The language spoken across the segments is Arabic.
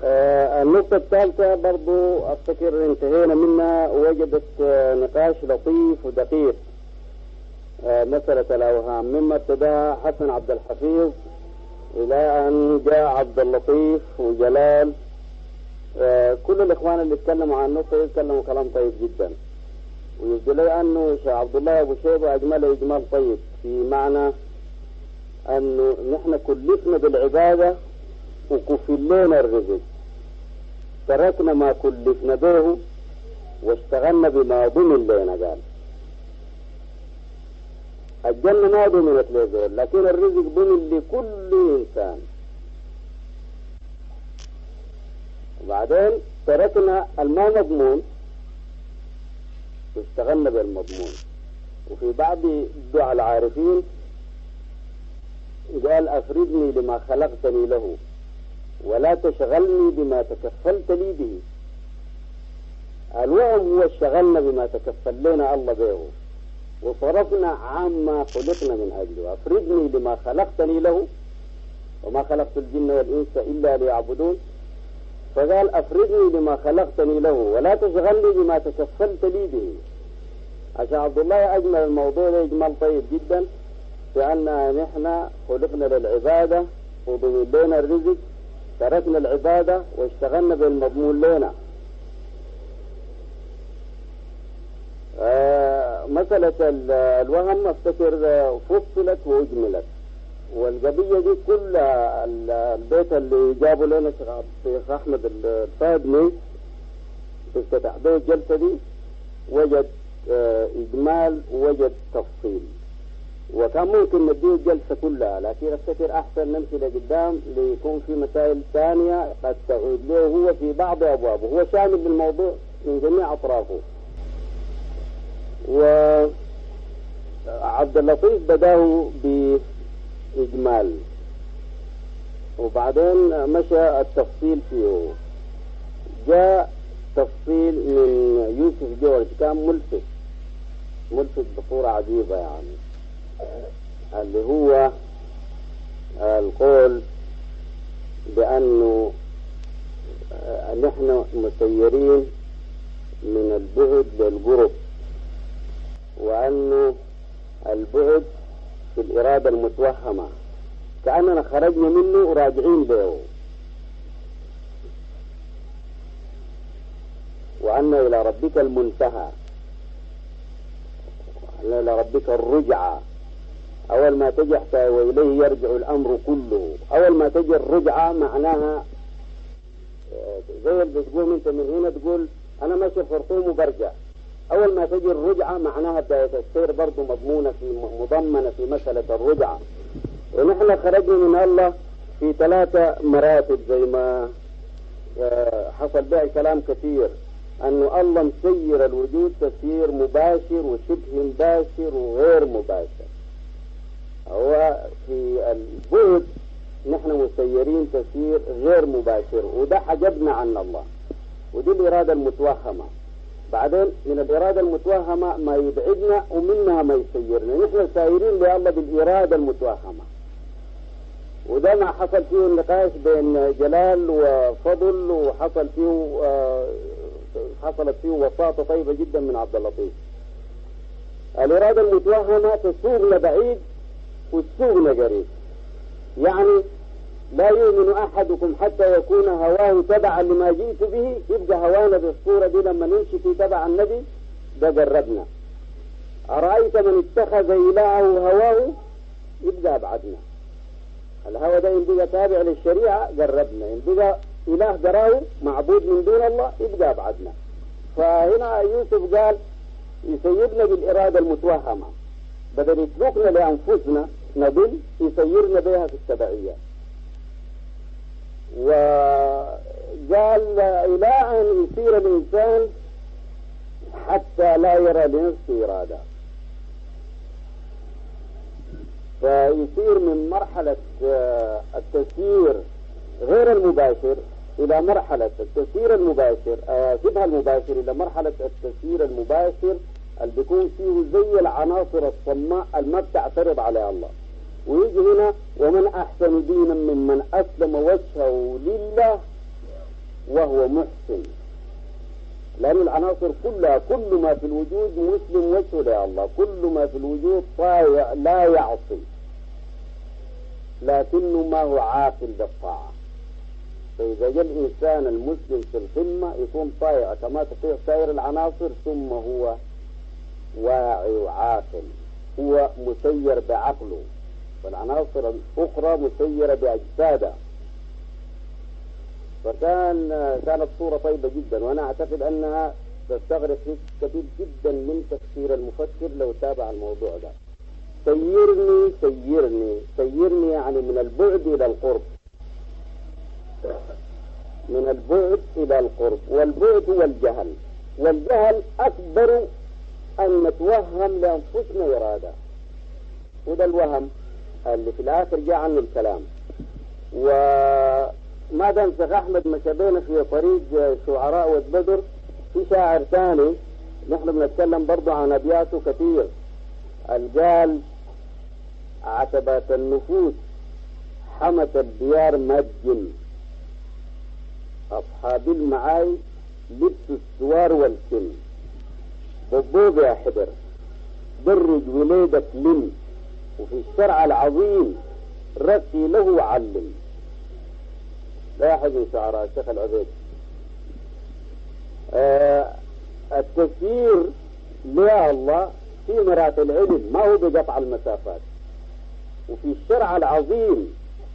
النقطة الثالثة برضو أفتكر انتهينا منها، وجدت نقاش لطيف ودقيق. مسألة الأوهام مما ابتداها حسن عبد الحفيظ إلى أن جاء عبد اللطيف وجلال. كل الإخوان اللي اتكلموا عن النقطة يتكلموا كلام طيب جدا، ويبدو لي أنه شيخ عبد الله أبو شيبة أجمله إجمال طيب، في معنى أنه نحن كلفنا بالعبادة وكفل لنا الرزق، تركنا ما كلفنا به واشتغلنا بما ضمن لنا. قال الجنة ما ضمنت لزول، لكن الرزق ضمن لكل إنسان. وبعدين تركنا الما مضمون واشتغلنا بالمضمون. وفي بعض دعاء العارفين قال أفردني لما خلقتني له ولا تشغلني بما تكفلت لي به. الوهم هو اشتغلنا بما تكفل لنا الله به وصرفنا عما خلقنا من أجله. أفردني لما خلقتني له وما خلقت الجن والإنس إلا ليعبدون. فقال أفردني لما خلقتني له ولا تشغلني بما تكفلت لي به. عشان عبد الله أجمل الموضوع ده إجمال طيب جدا، لأن نحن خلقنا للعبادة وضمن لنا الرزق، تركنا العبادة واشتغلنا بالمضمون لنا. مسألة الوهم افتكر فصلت وأجملت، والقضية دي كلها البيت اللي جابوا لنا الشيخ أحمد الفادني في افتتاح به الجلسة دي وجد إجمال ووجد تفصيل، وكان ممكن نديه الجلسة كلها، لكن افتكر أحسن نمشي لقدام ليكون في مسائل ثانية قد تعود له هو في بعض أبوابه. هو شامل للموضوع من جميع أطرافه. وعبد اللطيف بداه بإجمال وبعدين مشى التفصيل فيه. جاء تفصيل من يوسف جورج كان ملفت بصورة عجيبة، يعني اللي هو القول بأنه نحن مسيرين من البعد للقرب، وأنه البعد في الإرادة المتوهمة كأننا خرجنا منه وراجعين له، وأن إلى ربك المنتهى، وأن إلى ربك الرجعة. أول ما تجي وإليه يرجع الأمر كله. أول ما تجي الرجعة معناها زي اللي تقول أنت من هنا تقول أنا ماشي خرطوم وبرجع. أول ما تجي الرجعة معناها بداية السير برضو مضمنة في مسألة الرجعة. ونحن خرجنا من الله في 3 مراتب زي ما حصل بها كلام كثير، أنه الله مسير الوجود تسيير مباشر وشبه مباشر وغير مباشر. هو في البعد نحن مسيرين تسيير غير مباشر، وده حجبنا عن الله، ودي الإرادة المتوهمة. بعدين من الإرادة المتوهمة ما يبعدنا ومنها ما يسيرنا. نحن سايرين لله بالإرادة المتوهمة، وده ما حصل فيه النقاش بين جلال وفضل، حصلت فيه وساطة طيبة جدا من عبد اللطيف. الإرادة المتوهمة تسوقنا بعيد وتسوقنا قريب، يعني لا يؤمن أحدكم حتى يكون هواه تبعا لما جئت به. يبقى هوانا بالصورة دي لما نمشي في تبع النبي ده قربنا. أرأيت من اتخذ إلهه هواه يبقى أبعدنا. الهوى ده يبقى تابع للشريعة قربنا، يبقى إله قراه معبود من دون الله يبقى أبعدنا. فهنا يوسف قال يسيرنا بالإرادة المتوهمة، بدل يتركنا لأنفسنا نضل يسيرنا بها في التبعية. وقال إلى أن يصير الإنسان حتى لا يرى لنفسه إرادة، فيصير من مرحلة التسيير غير المباشر إلى مرحلة التسيير المباشر، شبه المباشر، إلى مرحلة التسيير المباشر اللي بيكون فيه زي العناصر الصماء اللي ما بتعترض على الله. ويجي هنا ومن أحسن دينا ممن أسلم وجهه لله وهو محسن، لأن العناصر كلها كل ما في الوجود مسلم وجهه يا الله، كل ما في الوجود طائع لا يعصي لكنه ما هو عاقل بالطاعة. فإذا جاء الإنسان المسلم في القمة يكون طائع كما تطيع سائر العناصر، ثم هو واعي وعاقل، هو مسير بعقله، والعناصر الأخرى مسيرة بأجسادها. كانت صورة طيبة جدا، وأنا أعتقد أنها تستغرق كثير جدا من تفسير المفكر لو تابع الموضوع ده. سيرني سيرني سيرني يعني من البعد إلى القرب، من البعد إلى القرب، والبعد هو الجهل، والجهل أكبر أن نتوهم لأنفسنا إرادة، وده الوهم اللي في الآخر جاء عنه الكلام. وما دام أحمد مشابينا في طريق شعراء والبدر، في شاعر ثاني نحن بنتكلم برضه عن أبياته كثير، قال عتبات النفوس حمت الديار مجن، أصحاب المعاي لبسوا السوار والسن، ضبوب يا حبر درج وليدك لم، وفي الشرع العظيم رقي له علم. لا أحد من شعراء الشيخ العبيد. التسيير لله الله في مرات العلم ما هو بقطع المسافات، وفي الشرع العظيم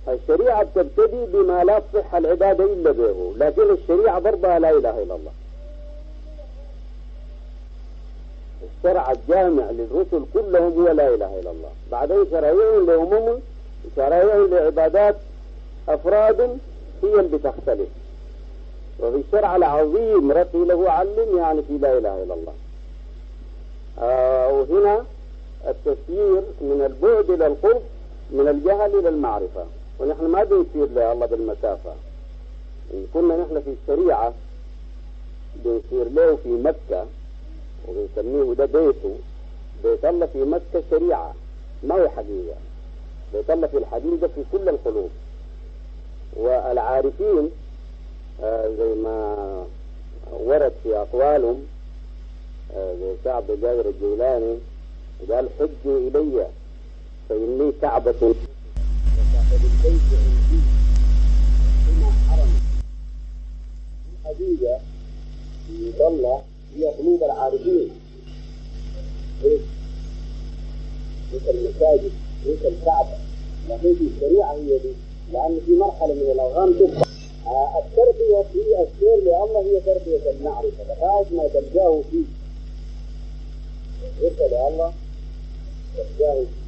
الشريعة بتبتدي بما لا تصح العبادة إلا به، لكن الشريعة ضربها لا إله إلا الله. الشرع الجامع للرسل كلهم هو لا إله إلا الله، بعدين شرائعهم لأمم، شرائعهم لعبادات أفراد هي اللي بتختلف. وفي الشرع العظيم رقي له علم يعني في لا إله إلا الله. وهنا التسيير من البعد إلى القرب، من الجهل إلى المعرفة، ونحن ما بنسير لله بالمسافة. إن كنا نحن في الشريعة بنسير له في مكة وبنسميه ده بيته، بيت الله في مكة شريعة ما هو حقيقة، بيت الله في الحقيقة في كل القلوب. والعارفين زي ما ورد في أقوالهم زي كعب بن جابر الجيلاني قال حجوا إلي فإني كعبة وصاحب البيت عندي هنا حرم. الحقيقة في الله هي قلوب العارفين، مثل المساجد مثل الكعبة، لكن في الشريعة هي دي، لأن في مرحلة من الأوهام تبقى التربية في السير لله هي تربية المعرفة، لغاية ما تلقاه فيه يرسل لله تلقاه فيه.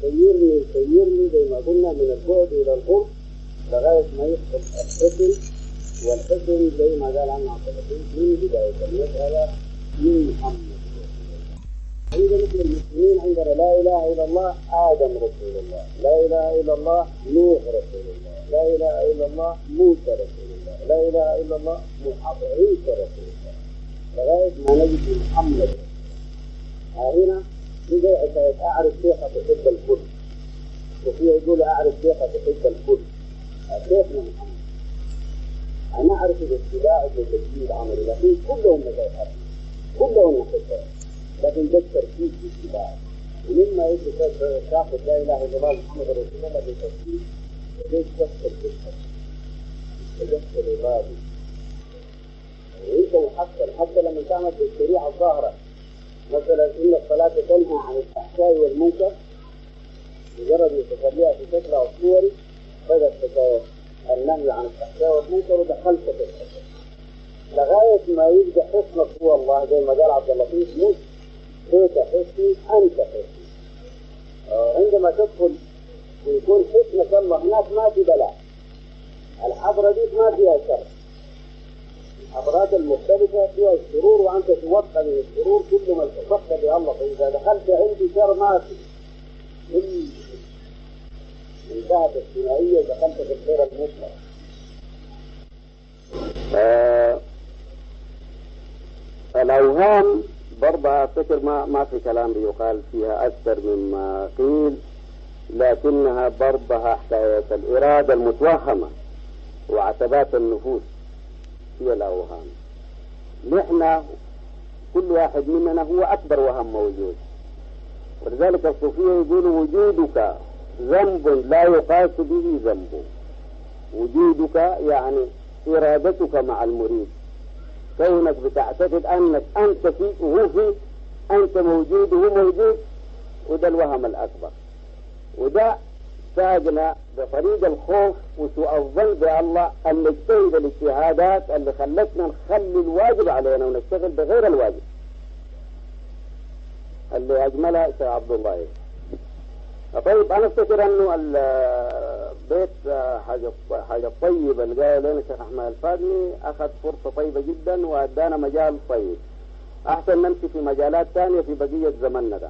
سيرني زي ما قلنا من البعد إلى القرب لغاية ما يدخل الحسن، والحسن زي ما قال عنه عبد اللطيف من بداية المسألة من محمد. إذا مثل المسلمين عندنا لا إله إلا الله آدم رسول الله، لا إله إلا الله نوح رسول الله، لا إله إلا الله موسى رسول الله، لا إله إلا الله عيسى رسول الله، لغاية ما نجد محمد. هنا إذا أعرف شيخة تحب الكل، وفيه يقول أعرف شيخة تحب الكل، شيخنا محمد. أنا أعرف الاتباع والتجديد عملي، لكن كلهم نجاحات، كلهم نجاحات، لكن ده التركيز في الاتباع. ومما يجب تاخذ لا اله الا الله محمد رسول الله بالتركيز، وليش تفصل بالحق، تدخل الغابي. وانت حتى لما تعمل في الشريعه الظاهره، مثلا ان الصلاه تنهى عن الفحشاء والمنكر، مجرد ان تخليها في شكلها الصوري بدات النهي عن الفحشاء والمنكر ودخلت في الحكم، لغايه ما يبدا حسنك هو الله زي ما قال عبد اللطيف مش بيت حسني أنت حسني. عندما تدخل ويكون حسنك الله هناك ما في بلاء، الحضرة دي ما فيها شر، الحضرات المختلفة فيها الشرور، وأنت توقع من الشرور كل ما التصقت بالله. فإذا دخلت عندي شر ما في انتهت الثنائية دخلت في الخير المطلق. الأوهام برضه أفتكر ما في كلام بيقال فيها أكثر مما قيل، لكنها برضها حكاية الإرادة المتوهمة وعتبات النفوس هي الأوهام. نحن كل واحد مننا هو أكبر وهم موجود، ولذلك الصوفية يقولوا وجودك ذنب لا يقاس به ذنب. وجودك يعني إرادتك مع المريد، كونك بتعتقد أنك أنت فيه وهو فيه، أنت موجود وهو موجود، وده الوهم الأكبر. وده ساقنا بطريق الخوف وسوء الظن بالله أن نجتهد الاجتهادات اللي خلتنا نخلي الواجب علينا ونشتغل بغير الواجب اللي أجملها شيخ عبد الله. طيب أنا أفتكر أنه البيت حاجة طيبة اللي قال لنا الشيخ أحمد الفادني أخذ فرصة طيبة جدا وأدانا مجال طيب. أحسن نمشي في مجالات ثانية في بقية زمننا ده.